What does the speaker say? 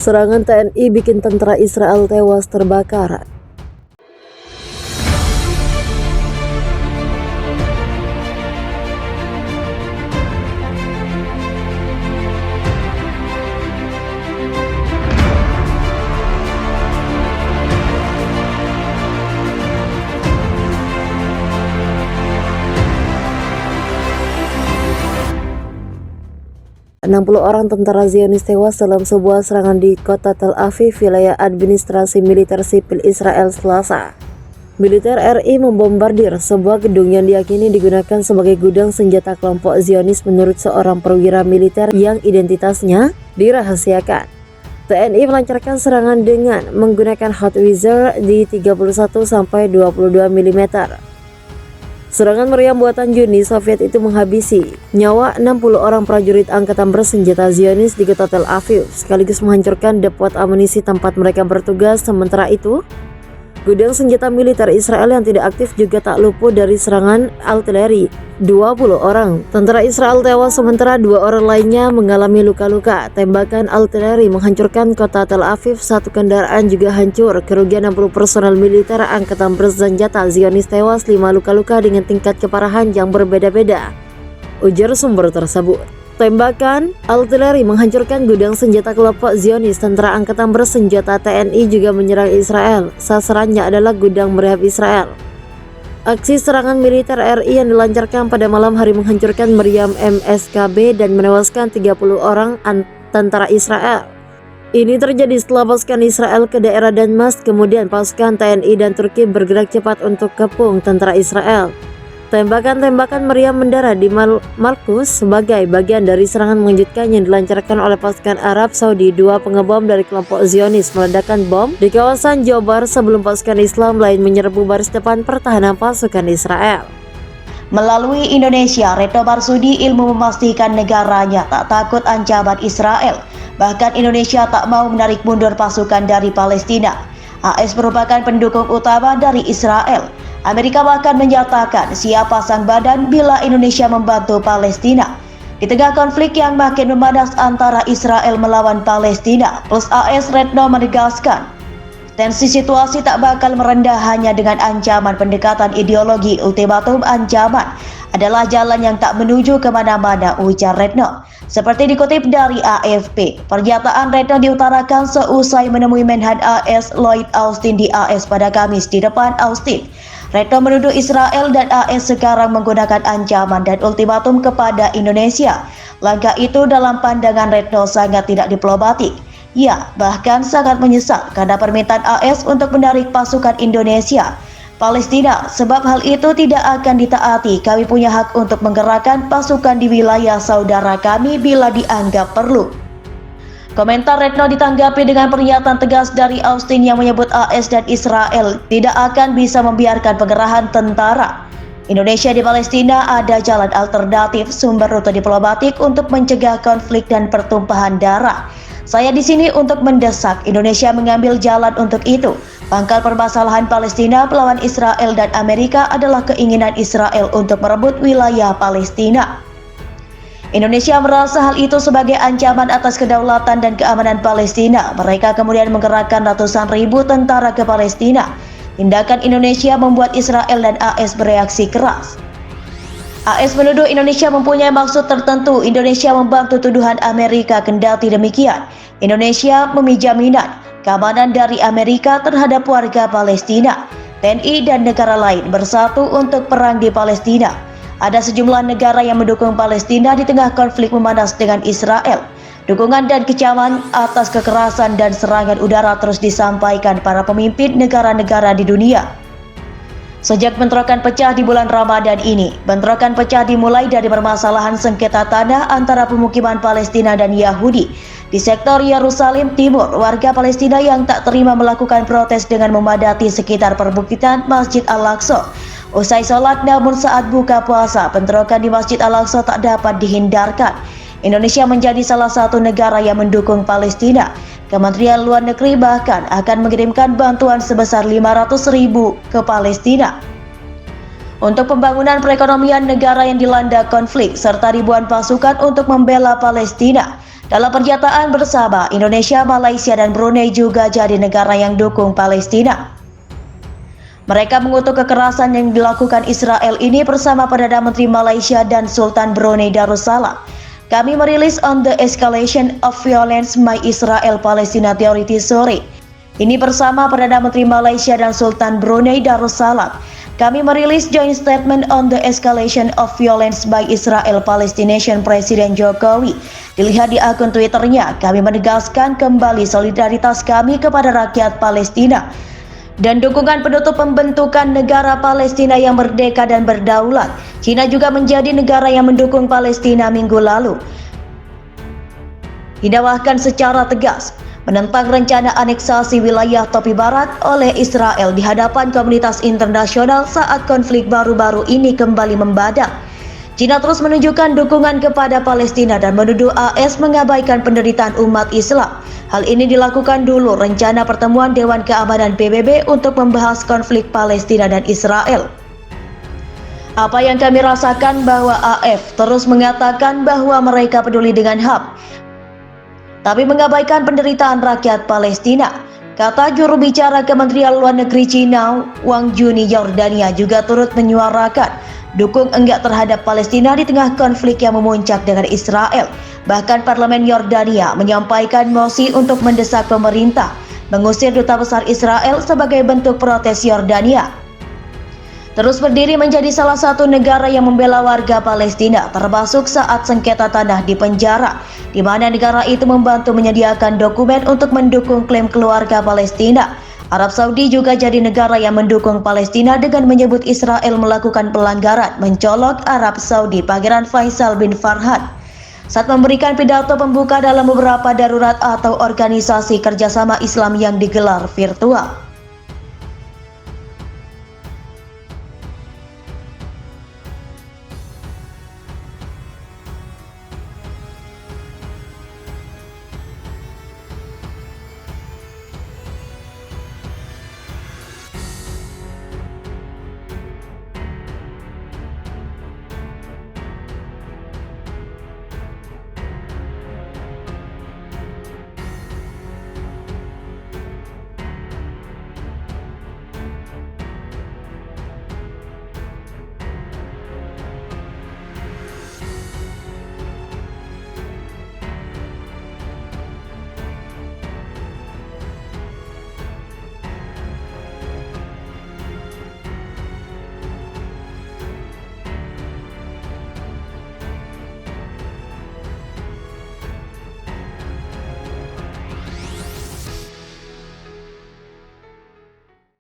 Serangan TNI bikin tentara Israel tewas terbakar. Orang tentara Zionis tewas dalam sebuah serangan di kota Tel Aviv, wilayah administrasi militer sipil Israel Selasa. Militer RI membombardir sebuah gedung yang diyakini digunakan sebagai gudang senjata kelompok Zionis menurut seorang perwira militer yang identitasnya dirahasiakan. TNI melancarkan serangan dengan menggunakan howitzer di 31-22 mm. Serangan meriam buatan Uni Soviet itu menghabisi nyawa 60 orang prajurit angkatan bersenjata Zionis di kota Tel Aviv, sekaligus menghancurkan depot amunisi tempat mereka bertugas. Sementara itu, gudang senjata militer Israel yang tidak aktif juga tak luput dari serangan artileri. 20 orang tentara Israel tewas, sementara 2 orang lainnya mengalami luka-luka. Tembakan artileri menghancurkan kota Tel Aviv. Satu kendaraan juga hancur. Kerugian 60 personel militer angkatan bersenjata Zionis tewas, 5 luka-luka dengan tingkat keparahan yang berbeda-beda, ujar sumber tersebut. Tembakan artileri menghancurkan gudang senjata kelompok Zionis. Tentara angkatan bersenjata TNI juga menyerang Israel. Sasarannya adalah gudang meriam Israel. Aksi serangan militer RI yang dilancarkan pada malam hari menghancurkan meriam MSKB dan menewaskan 30 orang tentara Israel. Ini terjadi setelah pasukan Israel ke daerah Damas, kemudian pasukan TNI dan Turki bergerak cepat untuk kepung tentara Israel. Tembakan-tembakan meriam mendarat di Markus sebagai bagian dari serangan mengejutkan yang dilancarkan oleh pasukan Arab Saudi. 2 pengebom dari kelompok Zionis meledakkan bom di kawasan Jobar sebelum pasukan Islam lain menyerbu baris depan pertahanan pasukan Israel. Melalui Indonesia, Retno Marsudi Ilmu memastikan negaranya tak takut ancaman Israel. Bahkan Indonesia tak mau menarik mundur pasukan dari Palestina. AS merupakan pendukung utama dari Israel. Amerika bahkan menyatakan siap pasang badan bila Indonesia membantu Palestina. Di tengah konflik yang makin memanas antara Israel melawan Palestina, plus AS, Retno menegaskan tensi situasi tak bakal merendah hanya dengan ancaman. Pendekatan ideologi ultimatum ancaman adalah jalan yang tak menuju kemana-mana, ujar Retno. Seperti dikutip dari AFP, pernyataan Retno diutarakan seusai menemui Menhan AS Lloyd Austin di AS pada Kamis. Di depan Austin, Retno menuduh Israel dan AS sekarang menggunakan ancaman dan ultimatum kepada Indonesia. Langkah itu dalam pandangan Retno sangat tidak diplomatik. Ya, bahkan sangat menyesal karena permintaan AS untuk menarik pasukan Indonesia Palestina. Sebab hal itu tidak akan ditaati. Kami punya hak untuk menggerakkan pasukan di wilayah saudara kami bila dianggap perlu. Komentar Retno ditanggapi dengan pernyataan tegas dari Austin yang menyebut AS dan Israel tidak akan bisa membiarkan pengerahan tentara Indonesia di Palestina. Ada jalan alternatif, sumber rute diplomatik untuk mencegah konflik dan pertumpahan darah. Saya di sini untuk mendesak Indonesia mengambil jalan untuk itu. Pangkal permasalahan Palestina melawan Israel dan Amerika adalah keinginan Israel untuk merebut wilayah Palestina. Indonesia merasa hal itu sebagai ancaman atas kedaulatan dan keamanan Palestina. Mereka kemudian menggerakkan ratusan ribu tentara ke Palestina. Tindakan Indonesia membuat Israel dan AS bereaksi keras. AS menuduh Indonesia mempunyai maksud tertentu. Indonesia membantu tuduhan Amerika. Kendati demikian, Indonesia memijam jaminan keamanan dari Amerika terhadap warga Palestina. TNI dan negara lain bersatu untuk perang di Palestina. Ada sejumlah negara yang mendukung Palestina di tengah konflik memanas dengan Israel. Dukungan dan kecaman atas kekerasan dan serangan udara terus disampaikan para pemimpin negara-negara di dunia. Sejak bentrokan pecah di bulan Ramadan ini, bentrokan pecah dimulai dari permasalahan sengketa tanah antara pemukiman Palestina dan Yahudi di sektor Yerusalem Timur. Warga Palestina yang tak terima melakukan protes dengan memadati sekitar perbukitan Masjid Al-Aqsa usai sholat, namun saat buka puasa, bentrokan di Masjid Al-Aqsa tak dapat dihindarkan. Indonesia menjadi salah satu negara yang mendukung Palestina. Kementerian Luar Negeri bahkan akan mengirimkan bantuan sebesar 500.000 ke Palestina untuk pembangunan perekonomian negara yang dilanda konflik serta ribuan pasukan untuk membela Palestina. Dalam pernyataan bersama, Indonesia, Malaysia, dan Brunei juga jadi negara yang dukung Palestina. Mereka mengutuk kekerasan yang dilakukan Israel ini bersama Perdana Menteri Malaysia dan Sultan Brunei Darussalam. Kami merilis on the escalation of violence by Israel Palestina Authority sore ini bersama Perdana Menteri Malaysia dan Sultan Brunei Darussalam. Kami merilis joint statement on the escalation of violence by Israel Palestination Presiden Jokowi. Dilihat di akun Twitternya, kami menegaskan kembali solidaritas kami kepada rakyat Palestina dan dukungan penutup pembentukan negara Palestina yang merdeka dan berdaulat. China juga menjadi negara yang mendukung Palestina minggu lalu. Hindawahkan secara tegas menentang rencana aneksasi wilayah tepi barat oleh Israel di hadapan komunitas internasional saat konflik baru-baru ini kembali membadang. China terus menunjukkan dukungan kepada Palestina dan menuduh AS mengabaikan penderitaan umat Islam. Hal ini dilakukan dulu rencana pertemuan Dewan Keamanan PBB untuk membahas konflik Palestina dan Israel. Apa yang kami rasakan bahwa AF terus mengatakan bahwa mereka peduli dengan HAM, tapi mengabaikan penderitaan rakyat Palestina, kata juru bicara Kementerian Luar Negeri Cina, Wang Juni Yordania juga turut menyuarakan dukung enggak terhadap Palestina di tengah konflik yang memuncak dengan Israel. Bahkan Parlemen Yordania menyampaikan mosi untuk mendesak pemerintah mengusir duta besar Israel sebagai bentuk protes Yordania terus berdiri menjadi salah satu negara yang membela warga Palestina, termasuk saat sengketa tanah di penjara, di mana negara itu membantu menyediakan dokumen untuk mendukung klaim keluarga Palestina. Arab Saudi juga jadi negara yang mendukung Palestina dengan menyebut Israel melakukan pelanggaran, mencolok Arab Saudi Pangeran Faisal bin Farhan saat memberikan pidato pembuka dalam beberapa darurat atau organisasi kerjasama Islam yang digelar virtual.